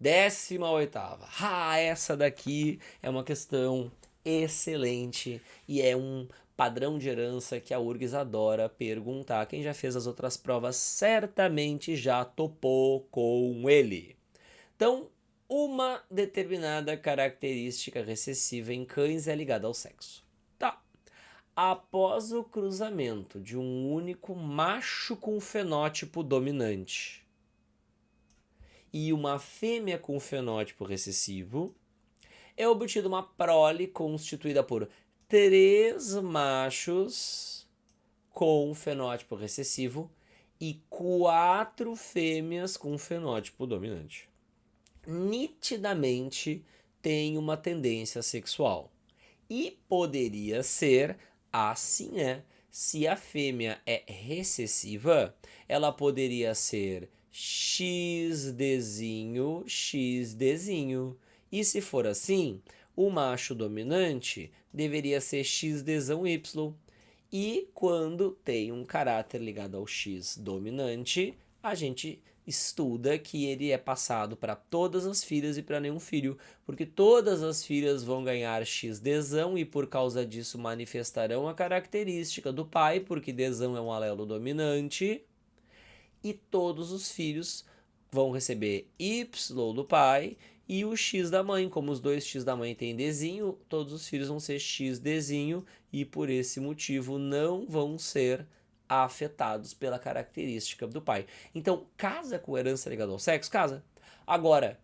18ª. Ah, essa daqui é uma questão excelente e é um padrão de herança que a URGS adora perguntar. Quem já fez as outras provas certamente já topou com ele. Então, uma determinada característica recessiva em cães é ligada ao sexo. Tá. Após o cruzamento de um único macho com fenótipo dominante e uma fêmea com fenótipo recessivo, é obtida uma prole constituída por 3 machos com fenótipo recessivo e 4 fêmeas com fenótipo dominante. Nitidamente tem uma tendência sexual. E poderia ser assim, se a fêmea é recessiva, ela poderia ser XDzinho, XDzinho. E se for assim, o macho dominante deveria ser XDzão Y. E quando tem um caráter ligado ao X dominante, a gente estuda que ele é passado para todas as filhas e para nenhum filho, porque todas as filhas vão ganhar XDzão e por causa disso manifestarão a característica do pai, porque Dzão é um alelo dominante, e todos os filhos vão receber Y do pai e o X da mãe. Como os dois X da mãe têm Dzinho, todos os filhos vão ser XDzinho e por esse motivo não vão ser afetados pela característica do pai. Então, casa com herança ligada ao sexo? Casa. Agora,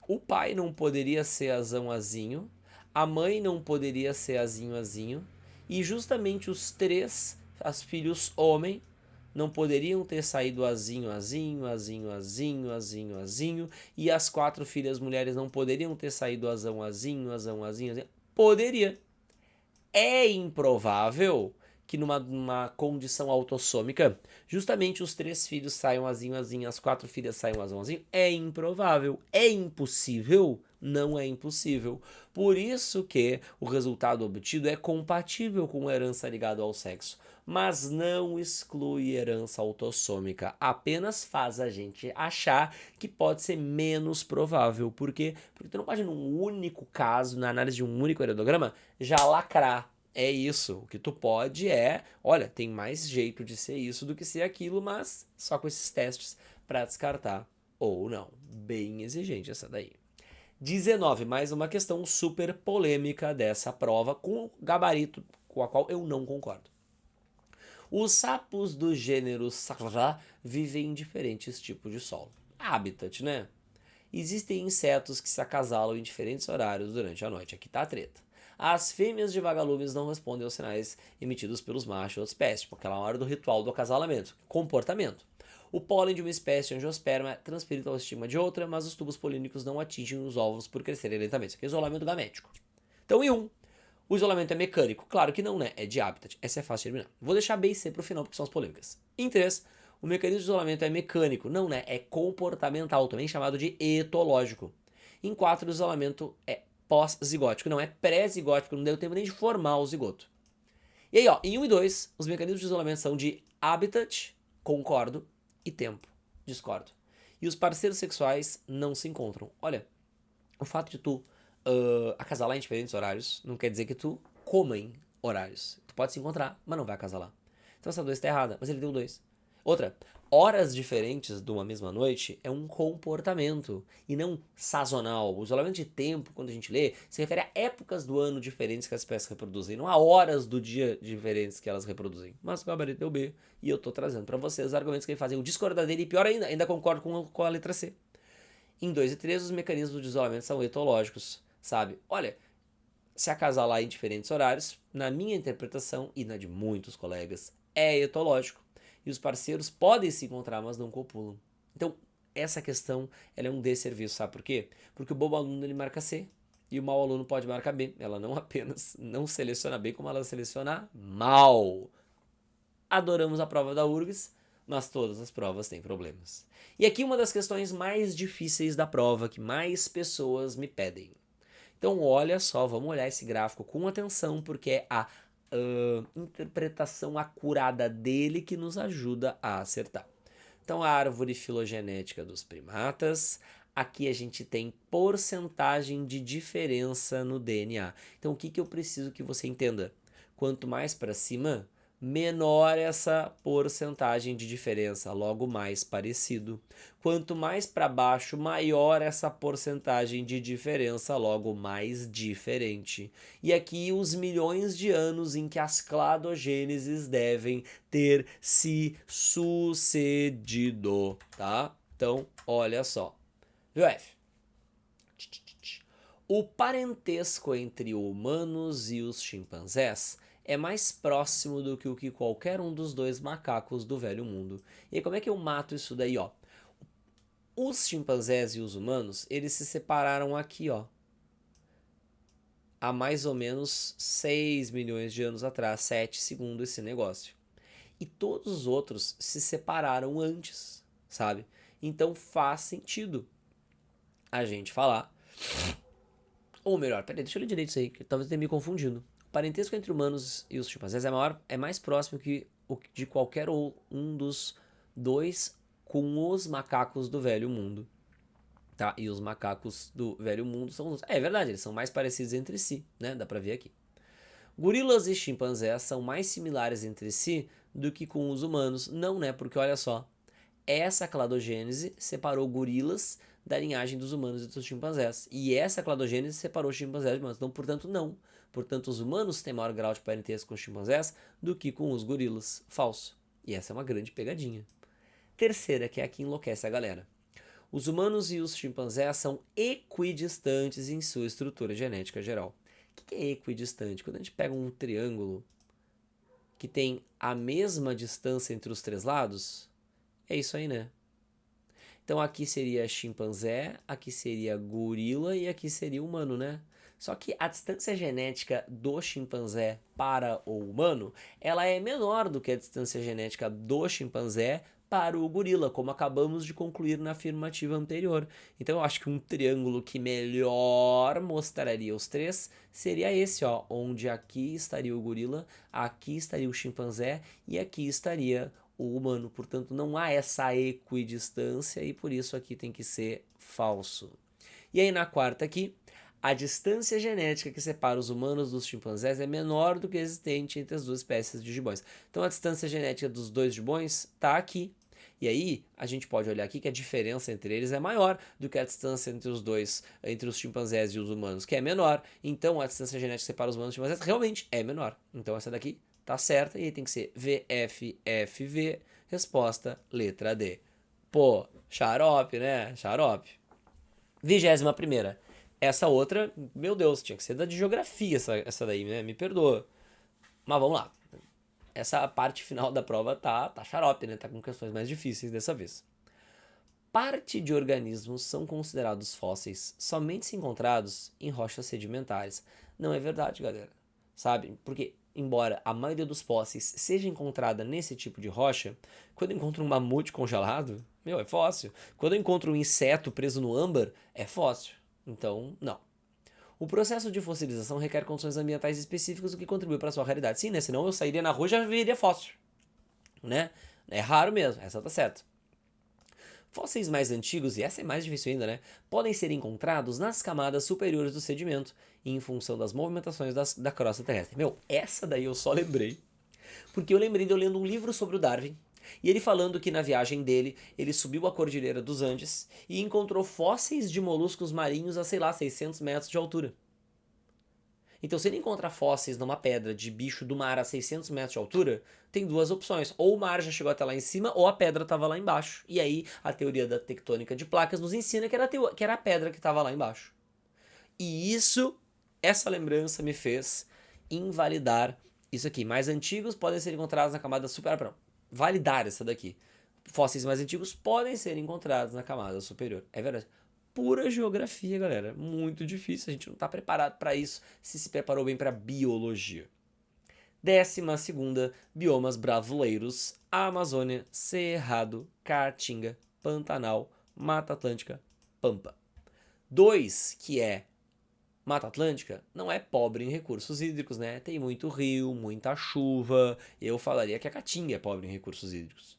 o pai não poderia ser azão azinho, a mãe não poderia ser azinho azinho, e justamente os 3 Os filhos homem não poderiam ter saído azinho, azinho, azinho, azinho, azinho, azinho, e as 4 filhas mulheres não poderiam ter saído azão, azinho, azão, azinho, azinho. Poderia. É improvável que numa condição autossômica, justamente os 3 filhos saiam azinho, azinho, as 4 filhas saiam azão, azinho. É improvável. É impossível? Não é impossível. Por isso que o resultado obtido é compatível com herança ligada ao sexo, mas não exclui herança autossômica, apenas faz a gente achar que pode ser menos provável. Por quê? Porque tu não pode, num único caso, na análise de um único heredograma, já lacrar. É isso. O que tu pode é, olha, tem mais jeito de ser isso do que ser aquilo, mas só com esses testes para descartar ou não. Bem exigente essa daí. 19, mais uma questão super polêmica dessa prova com gabarito com a qual eu não concordo. Os sapos do gênero Sacra vivem em diferentes tipos de solo. Habitat, né? Existem insetos que se acasalam em diferentes horários durante a noite. Aqui tá a treta. As fêmeas de vagalumes não respondem aos sinais emitidos pelos machos de outra espécie, tipo aquela hora do ritual do acasalamento. Comportamento. O pólen de uma espécie de angiosperma é transferido ao estigma de outra, mas os tubos polínicos não atingem os ovos por crescerem lentamente. Isso aqui é isolamento gamético. Então, em 1, o isolamento é mecânico? Claro que não, né? É de habitat. Essa é fácil de eliminar. Vou deixar B e C pro final, porque são as polêmicas. Em 3, o mecanismo de isolamento é mecânico? Não, né? É comportamental, também chamado de etológico. Em 4, o isolamento é pós-zigótico, não é pré-zigótico, não deu tempo nem de formar o zigoto. E aí, ó, em 1 e 2, os mecanismos de isolamento são de habitat, concordo, e tempo, discordo. E os parceiros sexuais não se encontram. Olha, o fato de tu acasalar em diferentes horários não quer dizer que tu coma em horários. Tu pode se encontrar, mas não vai acasalar. Então essa 2 está errada, mas ele deu 2. Outra, horas diferentes de uma mesma noite é um comportamento e não sazonal. O isolamento de tempo, quando a gente lê, se refere a épocas do ano diferentes que as espécies reproduzem, não a horas do dia diferentes que elas reproduzem. Mas o gabarito deu B e eu tô trazendo para vocês os argumentos que ele fazem. Eu discordar dele e pior ainda concordo com a letra C. Em 2 e 3, os mecanismos de isolamento são etológicos, sabe? Olha, se acasalar em diferentes horários, na minha interpretação e na de muitos colegas, é etológico. E os parceiros podem se encontrar, mas não copulam. Então, essa questão ela é um desserviço, sabe por quê? Porque o bom aluno ele marca C e o mau aluno pode marcar B. Ela não apenas não seleciona bem, como ela seleciona mal. Adoramos a prova da URGS, mas todas as provas têm problemas. E aqui uma das questões mais difíceis da prova, que mais pessoas me pedem. Então olha só, vamos olhar esse gráfico com atenção, porque é a interpretação acurada dele que nos ajuda a acertar. Então a árvore filogenética dos primatas, aqui a gente tem porcentagem de diferença no DNA. Então o que eu preciso que você entenda? Quanto mais para cima, menor essa porcentagem de diferença, logo mais parecido. Quanto mais para baixo, maior essa porcentagem de diferença, logo mais diferente. E aqui os milhões de anos em que as cladogêneses devem ter se sucedido, tá? Então, olha só. Viu, F? O parentesco entre humanos e os chimpanzés é mais próximo do que o que qualquer um dos 2 macacos do velho mundo. E aí, como é que eu mato isso daí, ó? Os chimpanzés e os humanos, eles se separaram aqui, ó. Há mais ou menos 6 milhões de anos atrás, 7 segundo esse negócio. E todos os outros se separaram antes, sabe? Então faz sentido a gente falar. Ou melhor, peraí, deixa eu ler direito isso aí, que talvez eu tenha me confundindo. O parentesco entre humanos e os chimpanzés é mais próximo que o de qualquer um dos 2 com os macacos do velho mundo. Tá? E os macacos do velho mundo são os... É verdade, eles são mais parecidos entre si, né? Dá pra ver aqui. Gorilas e chimpanzés são mais similares entre si do que com os humanos. Não, né? Porque olha só, essa cladogênese separou gorilas da linhagem dos humanos e dos chimpanzés. E essa cladogênese separou os chimpanzés de humanos. Então, portanto, não. Portanto, os humanos têm maior grau de parentesco com os chimpanzés do que com os gorilas. Falso. E essa é uma grande pegadinha. Terceira, que é a que enlouquece a galera. Os humanos e os chimpanzés são equidistantes em sua estrutura genética geral. O que é equidistante? Quando a gente pega um triângulo que tem a mesma distância entre os três lados? É isso aí, né? Então aqui seria chimpanzé, aqui seria gorila e aqui seria humano, né? Só que a distância genética do chimpanzé para o humano, ela é menor do que a distância genética do chimpanzé para o gorila, como acabamos de concluir na afirmativa anterior. Então eu acho que um triângulo que melhor mostraria os três seria esse, ó, onde aqui estaria o gorila, aqui estaria o chimpanzé e aqui estaria o humano. Portanto, não há essa equidistância e por isso aqui tem que ser falso. E aí na quarta aqui, a distância genética que separa os humanos dos chimpanzés é menor do que a existente entre as duas espécies de gibões. Então a distância genética dos dois gibões está aqui. E aí a gente pode olhar aqui que a diferença entre eles é maior do que a distância entre os dois, entre os chimpanzés e os humanos, que é menor. Então a distância genética que separa os humanos dos chimpanzés realmente é menor. Então essa daqui tá certa e aí tem que ser VFFV, resposta letra D. Pô, xarope, né? Xarope. 21ª. Essa outra, meu Deus, tinha que ser da de geografia essa daí, né? Me perdoa. Mas vamos lá. Essa parte final da prova tá xarope, né? Tá com questões mais difíceis dessa vez. Parte de organismos são considerados fósseis somente se encontrados em rochas sedimentares. Não é verdade, galera. Sabe? Porque, embora a maioria dos fósseis seja encontrada nesse tipo de rocha, quando eu encontro um mamute congelado, meu, é fóssil. Quando eu encontro um inseto preso no âmbar, é fóssil. Então, não. O processo de fossilização requer condições ambientais específicas, o que contribui para a sua raridade. Sim, né? Senão eu sairia na rua e já veria fóssil, né? É raro mesmo, essa tá certa. Fósseis mais antigos, e essa é mais difícil ainda, né? Podem ser encontrados nas camadas superiores do sedimento, em função das movimentações da crosta terrestre. Meu, essa daí eu só lembrei, porque eu lembrei de eu lendo um livro sobre o Darwin, e ele falando que na viagem dele, ele subiu a Cordilheira dos Andes e encontrou fósseis de moluscos marinhos a, sei lá, 600 metros de altura. Então, se ele encontra fósseis numa pedra de bicho do mar a 600 metros de altura, tem duas opções. Ou o mar já chegou até lá em cima, ou a pedra estava lá embaixo. E aí, a teoria da tectônica de placas nos ensina que era a pedra que estava lá embaixo. E essa lembrança me fez invalidar isso aqui. Mais antigos podem ser encontrados na camada superior. Validar essa daqui. Fósseis mais antigos podem ser encontrados na camada superior. É verdade. Pura geografia, galera. Muito difícil. A gente não está preparado para isso se preparou bem para biologia. 12ª, biomas brasileiros: Amazônia, Cerrado, Caatinga, Pantanal, Mata Atlântica, Pampa. 2, que é Mata Atlântica, não é pobre em recursos hídricos, né? Tem muito rio, muita chuva. Eu falaria que a Caatinga é pobre em recursos hídricos.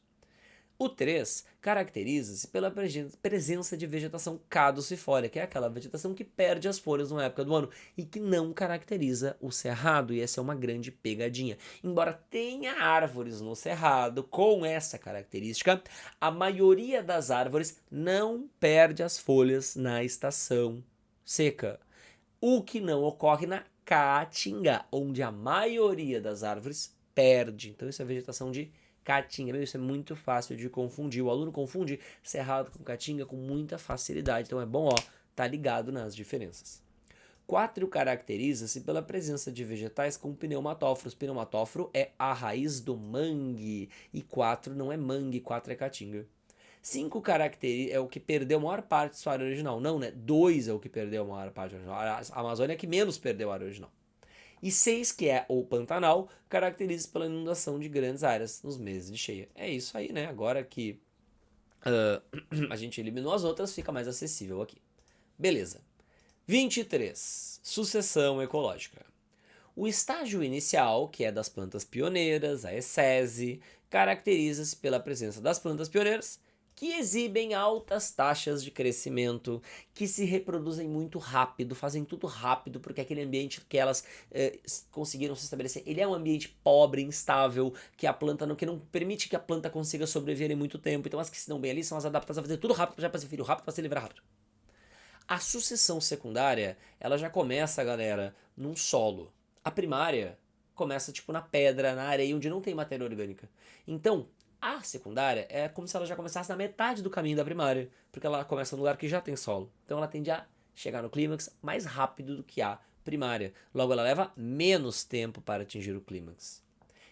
O 3 caracteriza-se pela presença de vegetação caducifólia, que é aquela vegetação que perde as folhas numa época do ano e que não caracteriza o cerrado, e essa é uma grande pegadinha. Embora tenha árvores no cerrado com essa característica, a maioria das árvores não perde as folhas na estação seca, o que não ocorre na Caatinga, onde a maioria das árvores perde. Então isso é vegetação de Caatinga. Isso é muito fácil de confundir. O aluno confunde cerrado com Caatinga com muita facilidade. Então é bom, ó, tá ligado nas diferenças. 4 caracteriza-se pela presença de vegetais com pneumatóforos. Pneumatóforo é a raiz do mangue. E 4 não é mangue, 4 é Caatinga. 5 características é o que perdeu a maior parte de sua área original. Não, né? 2 é o que perdeu a maior parte original. A Amazônia é que menos perdeu a área original. E 6, que é o Pantanal, caracteriza-se pela inundação de grandes áreas nos meses de cheia. É isso aí, né? Agora que a gente eliminou as outras, fica mais acessível aqui. Beleza. 23. Sucessão ecológica. O estágio inicial, que é das plantas pioneiras, a essese, caracteriza-se pela presença das plantas pioneiras, que exibem altas taxas de crescimento, que se reproduzem muito rápido, fazem tudo rápido, porque aquele ambiente que elas conseguiram se estabelecer, ele é um ambiente pobre, instável, que a planta que não permite que a planta consiga sobreviver em muito tempo. Então as que se dão bem ali são as adaptadas a fazer tudo rápido, já para ser filho rápido, para se livrar rápido. A sucessão secundária, ela já começa, galera, num solo. A primária começa tipo na pedra, na areia, onde não tem matéria orgânica. Então, a secundária é como se ela já começasse na metade do caminho da primária, porque ela começa no lugar que já tem solo. Então ela tende a chegar no clímax mais rápido do que a primária. Logo, ela leva menos tempo para atingir o clímax.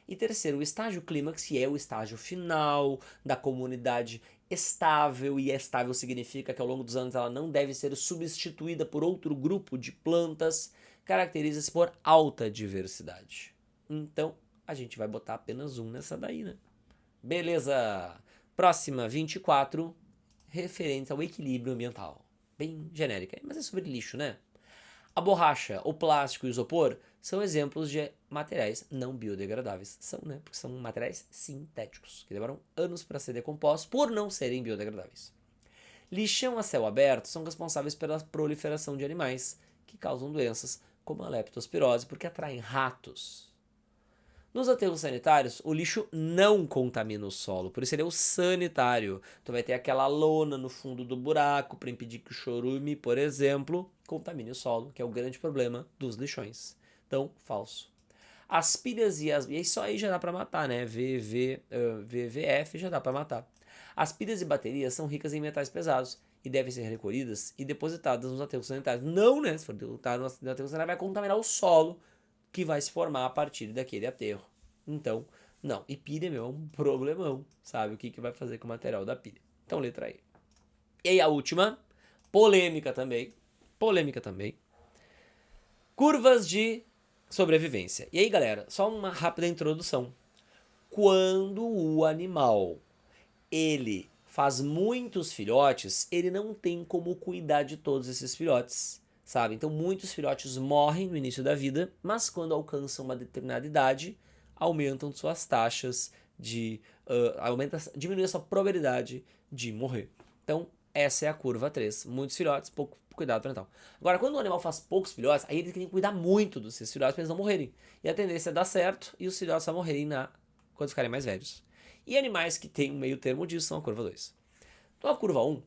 E terceiro, o estágio clímax, que é o estágio final da comunidade estável, e estável significa que ao longo dos anos ela não deve ser substituída por outro grupo de plantas, caracteriza-se por alta diversidade. Então, a gente vai botar apenas um nessa daí, né? Beleza! Próxima, 24, referente ao equilíbrio ambiental. Bem genérica, mas é sobre lixo, né? A borracha, o plástico e o isopor são exemplos de materiais não biodegradáveis. São, né? Porque são materiais sintéticos, que demoram anos para ser decompostos por não serem biodegradáveis. Lixão a céu aberto são responsáveis pela proliferação de animais que causam doenças como a leptospirose, porque atraem ratos. Nos aterros sanitários, o lixo não contamina o solo, por isso ele é o sanitário. Tu vai ter aquela lona no fundo do buraco para impedir que o chorume, por exemplo, contamine o solo, que é o grande problema dos lixões. Então, falso. As pilhas e isso aí já dá para matar, né? VVF já dá para matar. As pilhas e baterias são ricas em metais pesados e devem ser recolhidas e depositadas nos aterros sanitários. Não, né? Se for depositar no aterro sanitário, vai contaminar o solo que vai se formar a partir daquele aterro. Então, não. E pilha, meu, é um problemão. Sabe o que vai fazer com o material da pilha? Então, letra E. E aí a última, polêmica também. Polêmica também. Curvas de sobrevivência. E aí, galera, só uma rápida introdução. Quando o animal, ele faz muitos filhotes, ele não tem como cuidar de todos esses filhotes, sabe? Então muitos filhotes morrem no início da vida, mas quando alcançam uma determinada idade, aumentam suas taxas de... diminui a sua probabilidade de morrer. Então essa é a curva 3. Muitos filhotes, pouco cuidado parental. Agora, quando o animal faz poucos filhotes, aí ele tem que cuidar muito dos seus filhotes para eles não morrerem. E a tendência é dar certo e os filhotes só morrerem quando ficarem mais velhos. E animais que têm um meio termo disso são a curva 2. Então a curva 1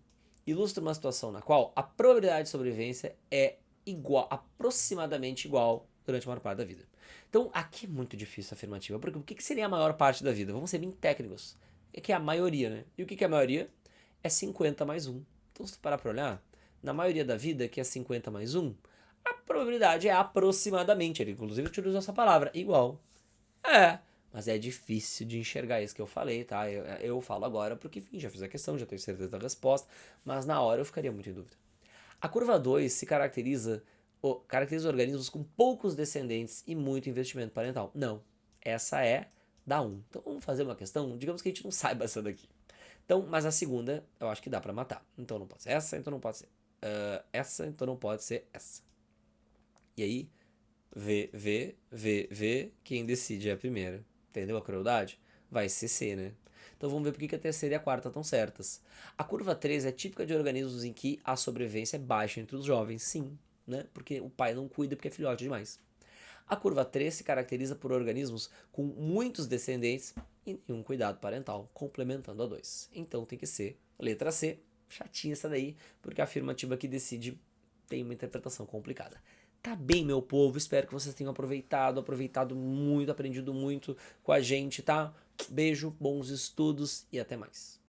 ilustra uma situação na qual a probabilidade de sobrevivência é igual, aproximadamente igual durante a maior parte da vida. Então aqui é muito difícil a afirmativa, porque o que seria a maior parte da vida? Vamos ser bem técnicos. É que é a maioria, né? E o que é a maioria? É 50 mais 1. Então se tu parar para olhar, na maioria da vida, que é 50 mais 1, a probabilidade é aproximadamente, ele inclusive utilizou essa palavra, igual. Mas é difícil de enxergar isso que eu falei, tá? Eu falo agora porque, enfim, já fiz a questão, já tenho certeza da resposta, mas na hora eu ficaria muito em dúvida. A curva 2 se caracteriza organismos com poucos descendentes e muito investimento parental. Não, essa é da 1. Então vamos fazer uma questão, digamos que a gente não saiba essa daqui. Então, mas a segunda eu acho que dá pra matar. Então não pode ser essa, então não pode ser essa, então não pode ser essa. E aí, quem decide é a primeira. Entendeu a crueldade? Vai ser C, né? Então vamos ver por que a terceira e a quarta estão certas. A curva 3 é típica de organismos em que a sobrevivência é baixa entre os jovens, sim, né? Porque o pai não cuida porque é filhote demais. A curva 3 se caracteriza por organismos com muitos descendentes e nenhum cuidado parental, complementando a 2. Então tem que ser letra C, chatinha essa daí, porque a afirmativa que decide tem uma interpretação complicada. Tá bem, meu povo, espero que vocês tenham aproveitado muito, aprendido muito com a gente, tá? Beijo, bons estudos e até mais.